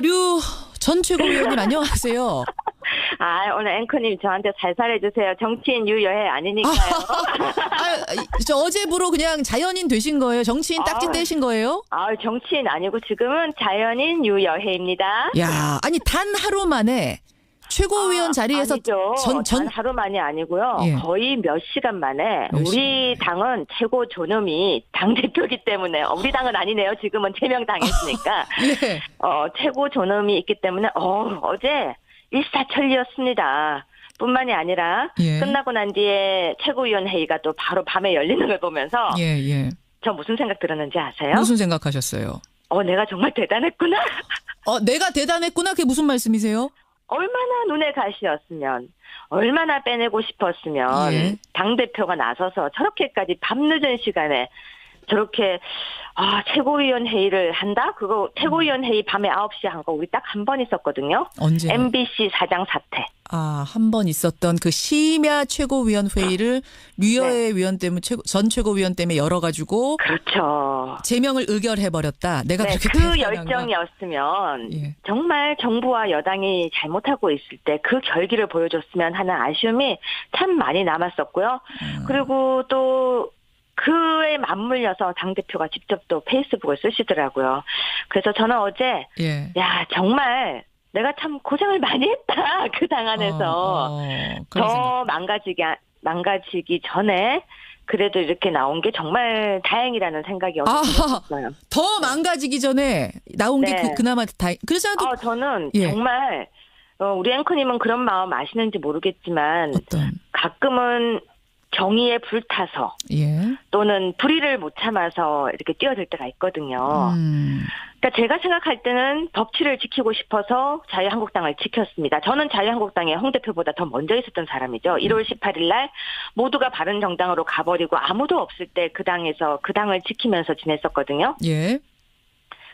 류 전 최고위원님 안녕하세요. 오늘 앵커님 저한테 살살 해주세요. 정치인 유여해 아니니까요. 저 어제부로 그냥 자연인 되신 거예요? 정치인 딱지 떼신 거예요? 정치인 아니고 지금은 자연인 유여해입니다. 야, 아니 단 하루 만에 최고위원 자리에서 아니죠. 단 하루 만이 아니고요. 예. 거의 몇 시간 만에 우리 당은 최고 존엄이 당대표이기 때문에 우리 당은 아니네요. 지금은 제명 당했으니까. 예. 최고 존엄이 있기 때문에 어제 일사천리였습니다. 뿐만이 아니라 예. 끝나고 난 뒤에 최고위원 회의가 또 바로 밤에 열리는 걸 보면서 예. 저 무슨 생각 들었는지 아세요? 무슨 생각하셨어요? 내가 정말 대단했구나. 내가 대단했구나. 그게 무슨 말씀이세요? 얼마나 눈에 가시였으면, 얼마나 빼내고 싶었으면 예. 당대표가 나서서 저렇게까지 밤늦은 시간에 저렇게 최고위원 회의를 한다? 그거 최고위원 회의 밤에 9시에 한 거 우리 딱 한 번 있었거든요. 언제? MBC 사장 사태. 한 번 있었던 그 심야 최고위원 회의를 류여해 위원 때문에 전 최고위원 때문에 열어가지고 그렇죠. 제명을 의결해버렸다. 내가 그렇게 그 대단한가? 열정이었으면 예. 정말 정부와 여당이 잘못하고 있을 때 그 결기를 보여줬으면 하는 아쉬움이 참 많이 남았었고요. 그리고 또 그에 맞물려서 당대표가 직접 또 페이스북을 쓰시더라고요. 그래서 저는 어제 예. 야 정말 내가 참 고생을 많이 했다. 그 당 안에서 더 망가지기 전에 그래도 이렇게 나온 게 정말 다행이라는 생각이 들었어요. 더 망가지기 전에 나온 게 네. 그나마 다행. 그래서 저는 예. 정말 우리 앵커님은 그런 마음 아시는지 모르겠지만 가끔은 정의에 불타서 예. 또는 불의를 못 참아서 이렇게 뛰어들 때가 있거든요. 그러니까 제가 생각할 때는 법치를 지키고 싶어서 자유한국당을 지켰습니다. 저는 자유한국당에 홍 대표보다 더 먼저 있었던 사람이죠. 1월 18일 날 모두가 바른정당으로 가버리고 아무도 없을 때 그 당에서 그 당을 지키면서 지냈었거든요. 예.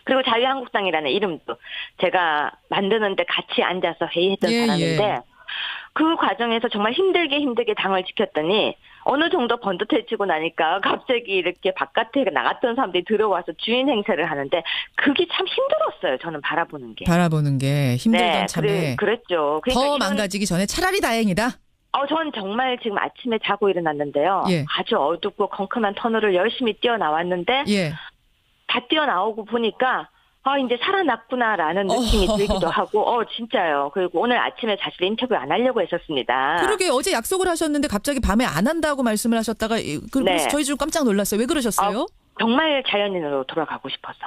그리고 자유한국당이라는 이름도 제가 만드는데 같이 앉아서 회의했던 사람인데 예. 그 과정에서 정말 힘들게 당을 지켰더니 어느 정도 번듯해지고 나니까 갑자기 이렇게 바깥에 나갔던 사람들이 들어와서 주인 행세를 하는데 그게 참 힘들었어요. 저는 바라보는 게. 힘들던 참에. 그랬죠. 그러니까 더 망가지기 전에 차라리 다행이다. 전 정말 지금 아침에 자고 일어났는데요. 예. 아주 어둡고 컴컴한 터널을 열심히 뛰어나왔는데 예. 다 뛰어나오고 보니까 이제 살아났구나라는 느낌이 들기도 하고, 진짜요. 그리고 오늘 아침에 사실 인터뷰 안 하려고 했었습니다. 그러게 어제 약속을 하셨는데 갑자기 밤에 안 한다고 말씀을 하셨다가 그래서 저희 좀 깜짝 놀랐어요. 왜 그러셨어요? 정말 자연인으로 돌아가고 싶어서.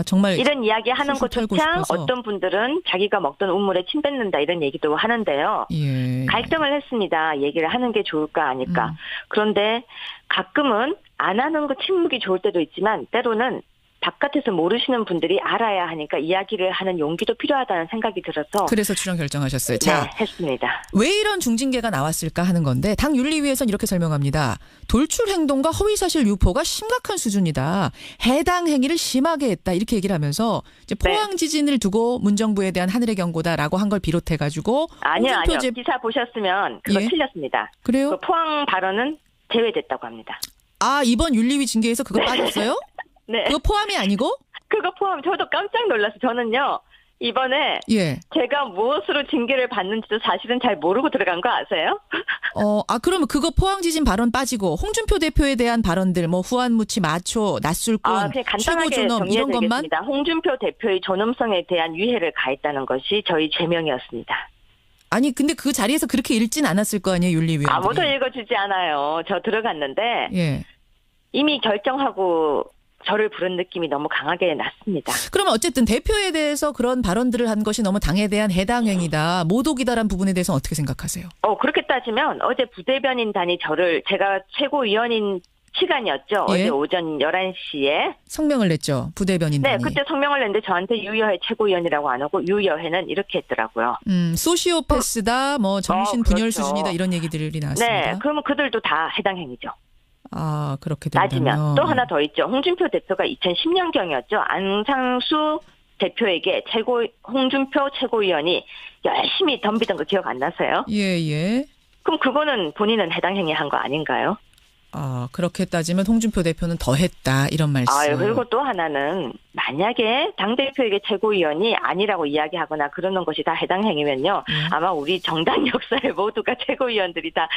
정말 이런 이야기 하는 것조차 어떤 분들은 자기가 먹던 우물에 침 뱉는다 이런 얘기도 하는데요. 예. 갈등을 했습니다. 얘기를 하는 게 좋을까 아닐까. 그런데 가끔은 안 하는 거 침묵이 좋을 때도 있지만 때로는 바깥에서 모르시는 분들이 알아야 하니까 이야기를 하는 용기도 필요하다는 생각이 들어서 그래서 출연 결정하셨어요. 했습니다. 왜 이런 중징계가 나왔을까 하는 건데 당 윤리위에서는 이렇게 설명합니다. 돌출 행동과 허위사실 유포가 심각한 수준이다. 해당 행위를 심하게 했다. 이렇게 얘기를 하면서 이제 포항 지진을 두고 문정부에 대한 하늘의 경고다라고 한 걸 비롯해가지고 아니요. 기사 보셨으면 그거 틀렸습니다. 그래요? 그 포항 발언은 제외됐다고 합니다. 이번 윤리위 징계에서 그거 빠졌어요? 네. 그거 포함이 아니고? 그거 포함. 저도 깜짝 놀랐어요. 저는요. 이번에 제가 무엇으로 징계를 받는지도 사실은 잘 모르고 들어간 거 아세요? 그러면 그거 포항 지진 발언 빠지고 홍준표 대표에 대한 발언들 후한무치 마초 낯술꾼 최고 존엄 이런 것만? 홍준표 대표의 존엄성에 대한 유해를 가했다는 것이 저희 죄명이었습니다. 아니 근데 그 자리에서 그렇게 읽진 않았을 거 아니에요 윤리위원들이. 아무도 읽어주지 않아요. 저 들어갔는데 이미 결정하고 저를 부른 느낌이 너무 강하게 났습니다. 그러면 어쨌든 대표에 대해서 그런 발언들을 한 것이 너무 당에 대한 해당 행위다, 모독이다라는 부분에 대해서는 어떻게 생각하세요? 그렇게 따지면 어제 부대변인단이 제가 최고위원인 시간이었죠. 어제 오전 11시에. 성명을 냈죠. 부대변인단이. 네. 그때 성명을 냈는데 저한테 유여해 최고위원이라고 안 하고 유여해는 이렇게 했더라고요. 소시오패스다, 정신분열 수준이다 이런 얘기들이 나왔습니다. 네. 그러면 그들도 다 해당 행위죠. 그렇게 된다면. 따지면 또 하나 더 있죠. 홍준표 대표가 2010년경이었죠. 안상수 대표에게 홍준표 최고위원이 열심히 덤비던 거 기억 안 나세요? 예. 그럼 그거는 본인은 해당 행위 한 거 아닌가요? 그렇게 따지면 홍준표 대표는 더 했다 이런 말씀. 그리고 또 하나는 만약에 당대표에게 최고위원이 아니라고 이야기하거나 그러는 것이 다 해당 행위면요. 아마 우리 정당 역사에 모두가 최고위원들이 다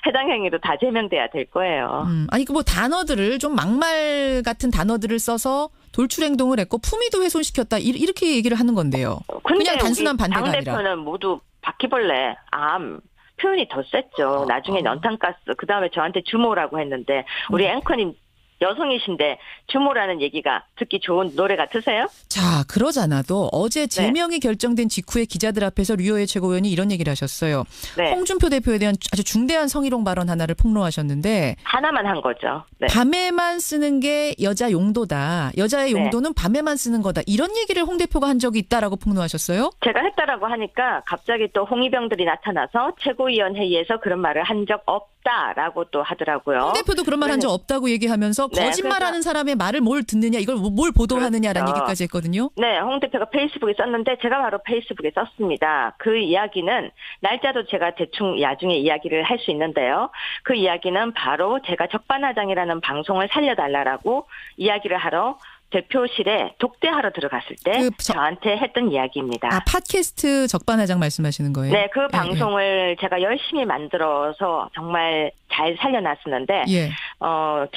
해당 행위로 다 제명돼야 될 거예요. 아니 그 뭐 단어들을 좀 막말 같은 단어들을 써서 돌출 행동을 했고 품위도 훼손시켰다 이렇게 얘기를 하는 건데요. 그냥 단순한 반대가 아니라. 당대표는 모두 바퀴벌레, 암 표현이 더 셌죠. 나중에 연탄가스 그다음에 저한테 주모라고 했는데 우리 앵커님 여성이신데 주모라는 얘기가 듣기 좋은 노래 같으세요? 자, 그러잖아도 어제 제명이 결정된 직후에 기자들 앞에서 류호의 최고위원이 이런 얘기를 하셨어요. 네. 홍준표 대표에 대한 아주 중대한 성희롱 발언 하나를 폭로하셨는데 하나만 한 거죠. 네. 밤에만 쓰는 게 여자 용도다. 여자의 용도는 밤에만 쓰는 거다. 이런 얘기를 홍 대표가 한 적이 있다라고 폭로하셨어요? 제가 했다라고 하니까 갑자기 또 홍위병들이 나타나서 최고위원 회의에서 그런 말을 한 적 없다라고 또 하더라고요. 홍 대표도 그런 말 한 적 없다고 얘기하면서 거짓말하는 사람의 말을 뭘 듣느냐 이걸 뭘 보도하느냐라는 그렇죠. 얘기까지 했거든요. 네, 홍 대표가 페이스북에 썼는데 제가 바로 페이스북에 썼습니다. 그 이야기는 날짜도 제가 대충 나중에 이야기를 할 수 있는데요. 그 이야기는 바로 제가 적반하장이라는 방송을 살려달라고 이야기를 하러 대표실에 독대하러 들어갔을 때 저한테 했던 이야기입니다. 팟캐스트 적반하장 말씀하시는 거예요? 네, 그 방송을 제가 열심히 만들어서 정말 잘 살려놨었는데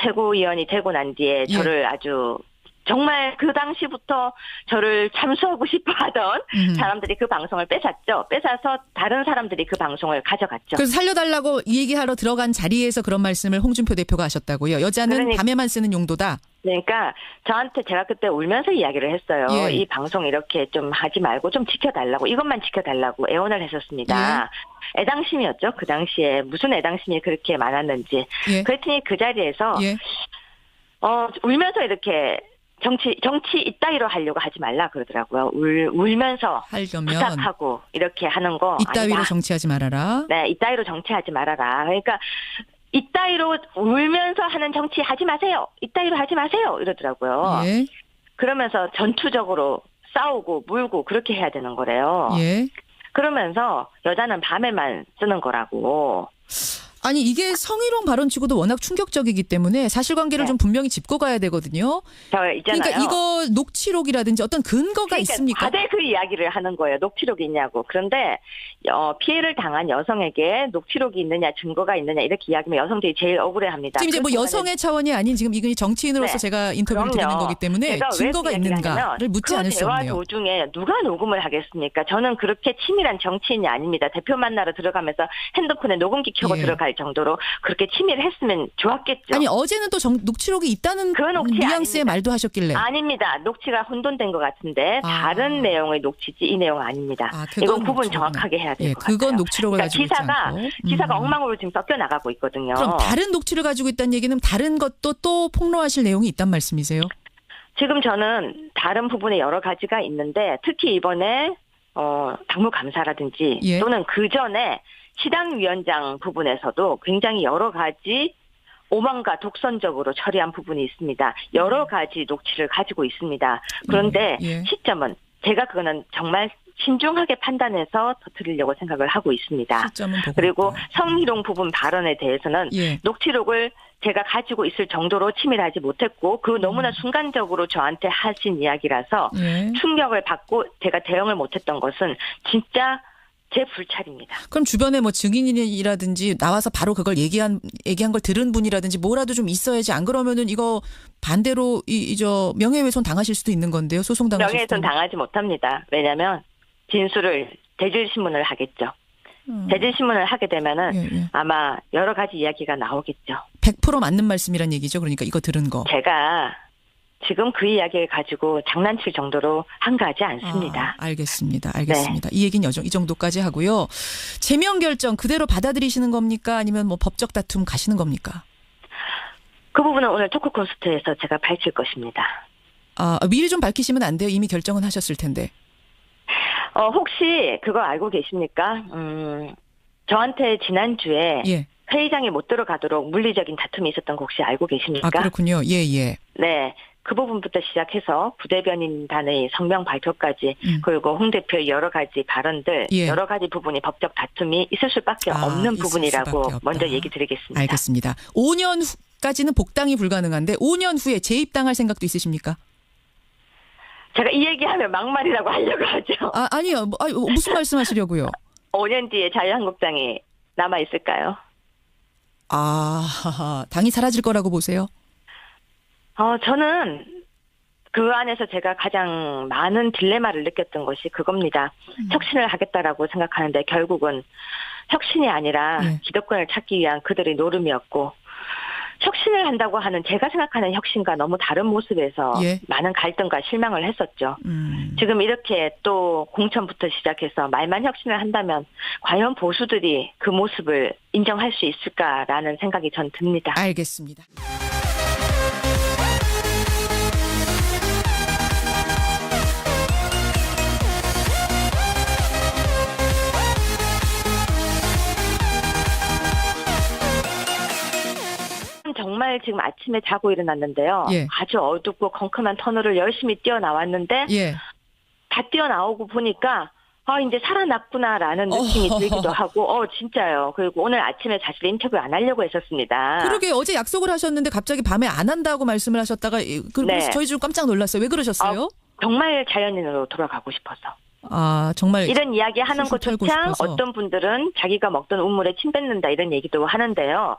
최고위원이 되고 난 뒤에 저를 아주 정말 그 당시부터 저를 참수하고 싶어 하던 사람들이 그 방송을 뺏었죠. 뺏어서 다른 사람들이 그 방송을 가져갔죠. 그래서 살려달라고 얘기하러 들어간 자리에서 그런 말씀을 홍준표 대표가 하셨다고요. 여자는 밤에만 쓰는 용도다. 그러니까 저한테 제가 그때 울면서 이야기를 했어요. 이 방송 이렇게 좀 하지 말고 좀 지켜달라고 이것만 지켜달라고 애원을 했었습니다. 애당심이었죠. 그 당시에 무슨 애당심이 그렇게 많았는지. 그랬더니 그 자리에서 울면서 이렇게 정치 이따위로 하려고 하지 말라 그러더라고요. 울면서 부탁하고 이렇게 하는 거 이따위로 아니다. 정치하지 말아라. 네, 이따위로 정치하지 말아라. 그러니까 이따위로 울면서 하는 정치 하지 마세요. 이따위로 하지 마세요. 이러더라고요. 그러면서 전투적으로 싸우고 물고 그렇게 해야 되는 거래요. 그러면서 여자는 밤에만 쓰는 거라고. 아니 이게 성희롱 발언치고도 워낙 충격적이기 때문에 사실관계를 좀 분명히 짚고 가야 되거든요. 저 있잖아요. 그러니까 이거 녹취록이라든지 어떤 근거가 있습니까? 다들 그 이야기를 하는 거예요. 녹취록이 있냐고. 그런데 피해를 당한 여성에게 녹취록이 있느냐 증거가 있느냐 이렇게 이야기하면 여성들이 제일 억울해합니다. 지금 이제 뭐 여성의 차원이 아닌 지금 이건 정치인으로서 제가 인터뷰를 드리는 거기 때문에 증거가 있는가를 묻지 않을 수 없네요. 그 대화 도중에 누가 녹음을 하겠습니까? 저는 그렇게 치밀한 정치인이 아닙니다. 대표 만나러 들어가면서 핸드폰에 녹음기 켜고 들어갈 정도로 그렇게 치밀 했으면 좋았겠죠. 아니 어제는 또 녹취록이 있다는 그 뉘앙스의 말도 하셨길래. 아닙니다. 녹취가 혼돈된 것 같은데 다른 내용의 녹취지 이 내용은 아닙니다. 이건 구분 정확하게 해야 될 것 같아요. 그건 녹취록을 가지고 있지 않고. 기사가 엉망으로 지금 섞여 나가고 있거든요. 그럼 다른 녹취를 가지고 있다는 얘기는 다른 것도 또 폭로하실 내용이 있단 말씀이세요? 지금 저는 다른 부분에 여러 가지가 있는데 특히 이번에 당무감사라든지 또는 그 전에 시당위원장 부분에서도 굉장히 여러 가지 오만과 독선적으로 처리한 부분이 있습니다. 여러 가지 녹취를 가지고 있습니다. 그런데 시점은 제가 그거는 정말 신중하게 판단해서 터뜨리려고 생각을 하고 있습니다. 그리고 성희롱 부분 발언에 대해서는 녹취록을 제가 가지고 있을 정도로 치밀하지 못했고 그 너무나 순간적으로 저한테 하신 이야기라서 충격을 받고 제가 대응을 못했던 것은 진짜 제 불찰입니다. 그럼 주변에 뭐 증인이라든지 나와서 바로 그걸 얘기한 걸 들은 분이라든지 뭐라도 좀 있어야지 안 그러면은 이거 반대로 저 명예훼손 당하실 수도 있는 건데요. 소송 당하실 명예훼손 당하지 못합니다. 왜냐하면 진술을 대질신문을 하겠죠. 대질신문을 하게 되면은 아마 여러 가지 이야기가 나오겠죠. 100% 맞는 말씀이란 얘기죠. 그러니까 이거 들은 거. 제가 지금 그 이야기를 가지고 장난칠 정도로 한가하지 않습니다. 알겠습니다. 이 얘기는 이 정도까지 하고요. 제명 결정 그대로 받아들이시는 겁니까? 아니면 뭐 법적 다툼 가시는 겁니까? 그 부분은 오늘 토크 콘서트에서 제가 밝힐 것입니다. 미리 좀 밝히시면 안 돼요? 이미 결정은 하셨을 텐데. 혹시 그거 알고 계십니까? 저한테 지난주에 회의장에 못 들어가도록 물리적인 다툼이 있었던 거 혹시 알고 계십니까? 그렇군요. 네. 그 부분부터 시작해서 부대변인단의 성명 발표까지 그리고 홍 대표의 여러 가지 발언들 여러 가지 부분이 법적 다툼이 있을 수밖에 없는 부분이라고 먼저 얘기 드리겠습니다. 알겠습니다. 5년 때까지는 복당이 불가능한데 5년 후에 재입당할 생각도 있으십니까? 제가 이 얘기하면 막말이라고 하려고 하죠. 아니요. 무슨 말씀하시려고요? 5년 뒤에 자유한국당이 남아있을까요? 당이 사라질 거라고 보세요? 저는 그 안에서 제가 가장 많은 딜레마를 느꼈던 것이 그겁니다. 혁신을 하겠다라고 생각하는데 결국은 혁신이 아니라 기득권을 찾기 위한 그들의 노름이었고, 혁신을 한다고 하는 제가 생각하는 혁신과 너무 다른 모습에서 많은 갈등과 실망을 했었죠. 지금 이렇게 또 공천부터 시작해서 말만 혁신을 한다면 과연 보수들이 그 모습을 인정할 수 있을까라는 생각이 전 듭니다. 알겠습니다. 정말 지금 아침에 자고 일어났는데요. 아주 어둡고 컴컴한 터널을 열심히 뛰어나왔는데 다 뛰어나오고 보니까 이제 살아났구나라는 느낌이 들기도 하고 진짜요. 그리고 오늘 아침에 사실 인터뷰 안 하려고 했었습니다. 그러게 어제 약속을 하셨는데 갑자기 밤에 안 한다고 말씀을 하셨다가 그래서 저희 좀 깜짝 놀랐어요. 왜 그러셨어요? 정말 자연인으로 돌아가고 싶어서. 정말 이런 이야기 하는 것조차 어떤 분들은 자기가 먹던 우물에 침 뱉는다 이런 얘기도 하는데요.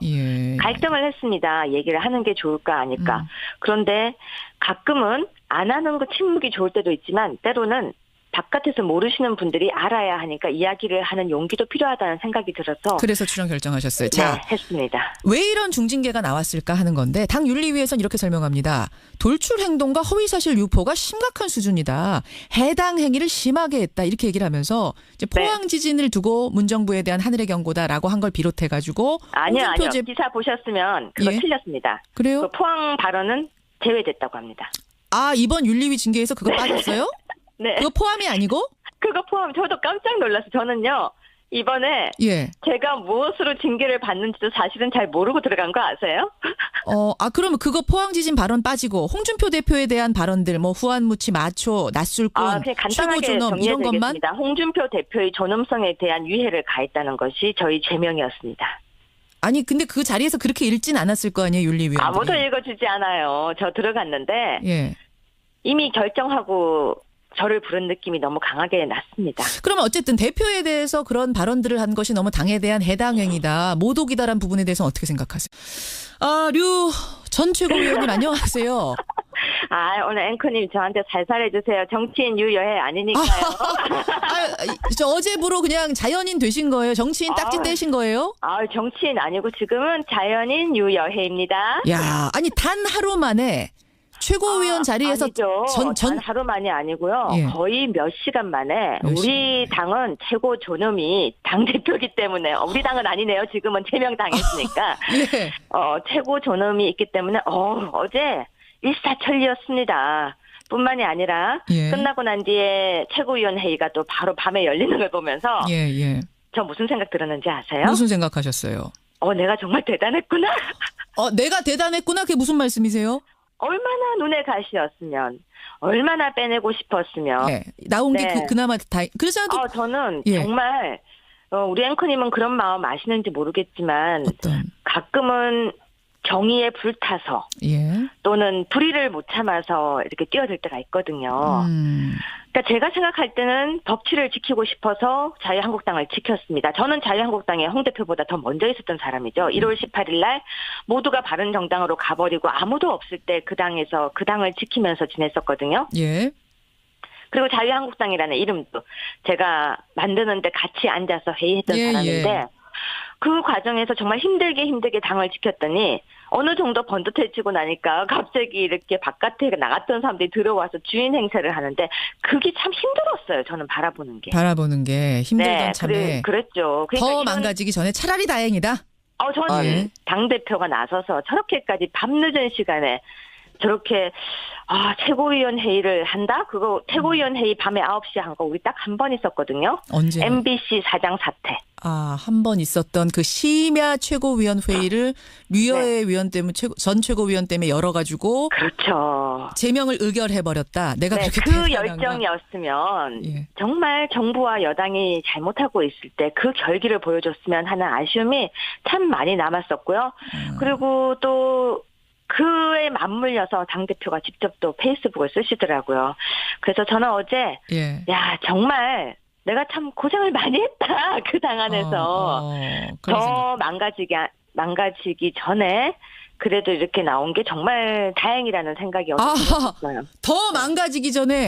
갈등을 했습니다. 얘기를 하는 게 좋을까 아닐까. 그런데 가끔은 안 하는 거 침묵이 좋을 때도 있지만 때로는 바깥에서 모르시는 분들이 알아야 하니까 이야기를 하는 용기도 필요하다는 생각이 들어서 그래서 출연 결정하셨어요. 했습니다. 왜 이런 중징계가 나왔을까 하는 건데 당 윤리위에서는 이렇게 설명합니다. 돌출 행동과 허위사실 유포가 심각한 수준이다. 해당 행위를 심하게 했다. 이렇게 얘기를 하면서 이제 포항 지진을 두고 문정부에 대한 하늘의 경고다라고 한 걸 비롯해가지고 아니요. 기사 보셨으면 그거 틀렸습니다. 그래요? 그 포항 발언은 제외됐다고 합니다. 이번 윤리위 징계에서 그거 빠졌어요? 네. 그거 포함이 아니고? 그거 포함. 저도 깜짝 놀랐어요. 저는요. 이번에 제가 무엇으로 징계를 받는지도 사실은 잘 모르고 들어간 거 아세요? 그러면 그거 포항 지진 발언 빠지고 홍준표 대표에 대한 발언들 뭐 후한무치 마초 낯술꾼 그냥 간단하게 최고 존엄 이런 것만? 홍준표 대표의 존엄성에 대한 유해를 가했다는 것이 저희 죄명이었습니다. 아니 근데 그 자리에서 그렇게 읽진 않았을 거 아니에요, 윤리위원들이. 아무도 읽어주지 않아요. 저 들어갔는데 이미 결정하고 저를 부른 느낌이 너무 강하게 났습니다. 그러면 어쨌든 대표에 대해서 그런 발언들을 한 것이 너무 당에 대한 해당 행위다, 모독이다라는 부분에 대해서는 어떻게 생각하세요? 류 전 최고위원님 안녕하세요. 오늘 앵커님 저한테 살살해주세요. 정치인 유여해 아니니까요. 저 어제부로 그냥 자연인 되신 거예요? 정치인 딱지 떼신 거예요? 정치인 아니고 지금은 자연인 유여해입니다. 야, 아니 단 하루 만에 최고위원 자리에서 아니죠. 단 하루 만이 아니고요. 거의 몇 시간 만에 우리 당은 최고 존엄이 당대표이기 때문에 우리 당은 아니네요. 지금은 3명 당했으니까. 최고 존엄이 있기 때문에 어제 일사천리였습니다. 뿐만이 아니라 끝나고 난 뒤에 최고위원 회의가 또 바로 밤에 열리는 걸 보면서 저 무슨 생각 들었는지 아세요? 무슨 생각하셨어요? 내가 정말 대단했구나. 내가 대단했구나. 그게 무슨 말씀이세요? 얼마나 눈에 가시였으면, 얼마나 빼내고 싶었으면. 나온 게 그나마 그래서 저는 정말 우리 앵커님은 그런 마음 아시는지 모르겠지만 가끔은 정의에 불타서 또는 불의를 못 참아서 이렇게 뛰어들 때가 있거든요. 그러니까 제가 생각할 때는 법치를 지키고 싶어서 자유한국당을 지켰습니다. 저는 자유한국당의 홍 대표보다 더 먼저 있었던 사람이죠. 1월 18일 날 모두가 바른정당으로 가버리고 아무도 없을 때 그 당에서 그 당을 지키면서 지냈었거든요. 그리고 자유한국당이라는 이름도 제가 만드는데 같이 앉아서 회의했던 사람인데 그 과정에서 정말 힘들게 당을 지켰더니 어느 정도 번듯해지고 나니까 갑자기 이렇게 바깥에 나갔던 사람들이 들어와서 주인 행세를 하는데 그게 참 힘들었어요. 저는 바라보는 게 힘들던 참에 그랬죠. 그러니까 더 망가지기 전에 차라리 다행이다. 저는 당대표가 나서서 저렇게까지 밤늦은 시간에 저렇게 최고위원 회의를 한다? 그거 최고위원 회의 밤에 9시에 한 거 우리 딱 한 번 있었거든요. 언제? MBC 사장 사퇴. 한 번 있었던 그 심야 최고위원 회의를 류여의 위원 때문에 전 최고위원 때문에 열어가지고 그렇죠. 제명을 의결해버렸다. 내가 네, 그렇게 그 대단한가? 열정이었으면 예. 정말 정부와 여당이 잘못하고 있을 때 그 결기를 보여줬으면 하는 아쉬움이 참 많이 남았었고요. 그리고 또 그에 맞물려서 당대표가 직접 또 페이스북을 쓰시더라고요. 그래서 저는 어제 예. 야 정말 내가 참 고생을 많이 했다. 그 당 안에서 그런 생각. 더 망가지기 전에 그래도 이렇게 나온 게 정말 다행이라는 생각이 어제 들었어요. 더 망가지기 전에